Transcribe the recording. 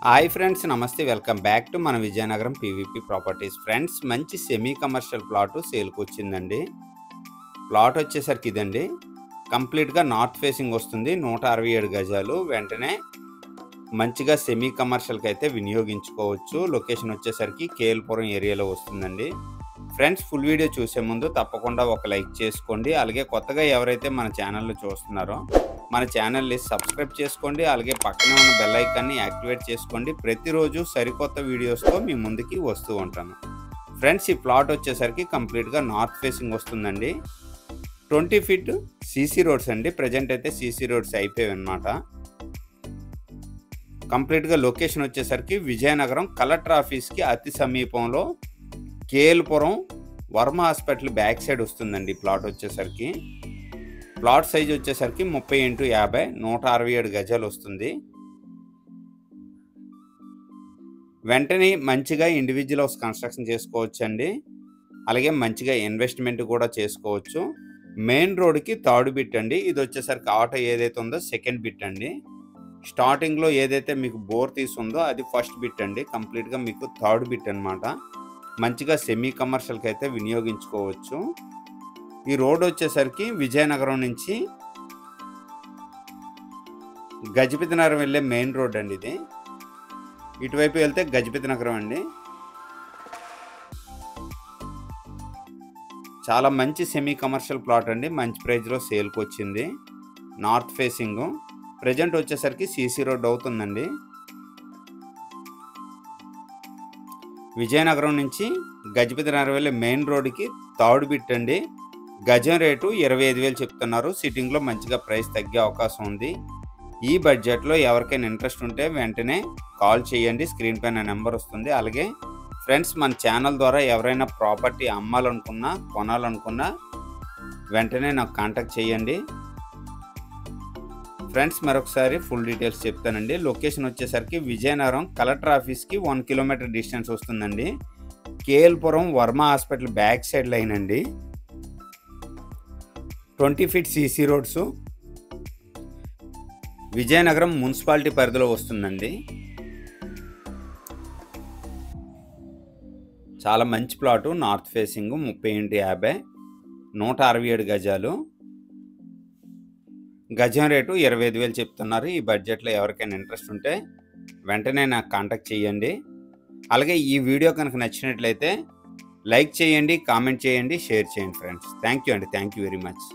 Hi friends, నమస్తే. Welcome back to మన Vizianagaram PVP properties. Friends, మంచి సెమీ కమర్షియల్ ప్లాట్ సేల్కి వచ్చిందండి. ప్లాట్ వచ్చేసరికి ఇదండి. కంప్లీట్గా నార్త్ ఫేసింగ్ వస్తుంది. 167 గజాలు. వెంటనే మంచిగా సెమీ కమర్షియల్కి అయితే వినియోగించుకోవచ్చు. లొకేషన్ వచ్చేసరికి కేఎల్పురం ఏరియాలో వస్తుందండి. ఫ్రెండ్స్, ఫుల్ వీడియో చూసే ముందు తప్పకుండా ఒక లైక్ చేసుకోండి. అలాగే కొత్తగా ఎవరైతే మన ఛానల్ని చూస్తున్నారో మన ఛానల్ని సబ్స్క్రైబ్ చేసుకోండి. అలాగే పక్కనే ఉన్న బెల్ ఐకాన్ని యాక్టివేట్ చేసుకోండి. ప్రతిరోజు సరికొత్త వీడియోస్తో మీ ముందుకి వస్తూ ఉంటాను. ఫ్రెండ్స్, ఈ ప్లాట్ వచ్చేసరికి కంప్లీట్గా నార్త్ ఫేసింగ్ వస్తుందండి. 20 ఫీట్ సీసీ రోడ్స్ అండి. ప్రజెంట్ అయితే సీసీ రోడ్స్ అయిపోయాయి అన్నమాట. కంప్లీట్గా లొకేషన్ వచ్చేసరికి విజయనగరం కలెక్టర్ ఆఫీస్కి అతి సమీపంలో KL Puram Varma hospital back side వస్తుందండి. ప్లాట్ వచ్చేసరికి ప్లాట్ సైజ్ వచ్చేసరికి 30x50 167 గజాలు వస్తుంది. వెంటనే మంచిగా ఇండివిజువల్ హౌస్ కన్స్ట్రక్షన్ చేసుకోవచ్చు అండి. అలాగే మంచిగా ఇన్వెస్ట్మెంట్ కూడా చేసుకోవచ్చు. మెయిన్ రోడ్కి థర్డ్ బిట్ అండి. ఇది వచ్చేసరికి ఆటో ఏదైతే ఉందో సెకండ్ బిట్ అండి. స్టార్టింగ్లో ఏదైతే మీకు బోర్ తీసుందో అది ఫస్ట్ బిట్ అండి. కంప్లీట్గా మీకు థర్డ్ బిట్ అనమాట. మంచిగా సెమీ కమర్షియల్కి అయితే వినియోగించుకోవచ్చు. ఈ రోడ్ వచ్చేసరికి విజయనగరం నుంచి గజపతి నగరం వెళ్ళే మెయిన్ రోడ్ అండి. ఇది ఇటువైపు వెళ్తే గజపతి నగరం అండి. చాలా మంచి సెమీ కమర్షియల్ ప్లాట్ అండి. మంచి ప్రైజ్లో సేల్కి వచ్చింది. North facing. ప్రజెంట్ వచ్చేసరికి సీసీ రోడ్ అవుతుందండి. విజయనగరం నుంచి గజపతి నగరం వెళ్ళే మెయిన్ రోడ్కి థర్డ్ బిట్ అండి. గజం రేటు 25,000 చెప్తున్నారు. సిట్టింగ్లో మంచిగా ప్రైస్ తగ్గే అవకాశం ఉంది. ఈ బడ్జెట్లో ఎవరికైనా ఇంట్రెస్ట్ ఉంటే వెంటనే కాల్ చేయండి. స్క్రీన్ పైన నెంబర్ వస్తుంది. అలాగే ఫ్రెండ్స్, మన ఛానల్ ద్వారా ఎవరైనా ప్రాపర్టీ అమ్మాలనుకున్నా కొనాలనుకున్నా వెంటనే నాకు కాంటాక్ట్ చేయండి. ఫ్రెండ్స్, మరొకసారి ఫుల్ డీటెయిల్స్ చెప్తానండి. లొకేషన్ వచ్చేసరికి విజయనగరం కలెక్టర్ ఆఫీస్కి 1 కిలోమీటర్ డిస్టెన్స్ వస్తుందండి. KL Puram Varma hospital back side line అండి. 20 feet CC roads. Vizianagaram municipality పరిధిలో వస్తుందండి. చాలా మంచి ప్లాటు. నార్త్ ఫేసింగ్ 30x50 167 గజాలు. గజం రేటు 25,000 చెప్తున్నారు. ఈ బడ్జెట్లో ఎవరికైనా ఇంట్రెస్ట్ ఉంటే వెంటనే నాకు కాంటాక్ట్ చేయండి. అలాగే ఈ వీడియో కనుక నచ్చినట్లయితే లైక్ చేయండి, కామెంట్ చేయండి, షేర్ చేయండి. ఫ్రెండ్స్, థ్యాంక్ యూ అండి. Thank you very much.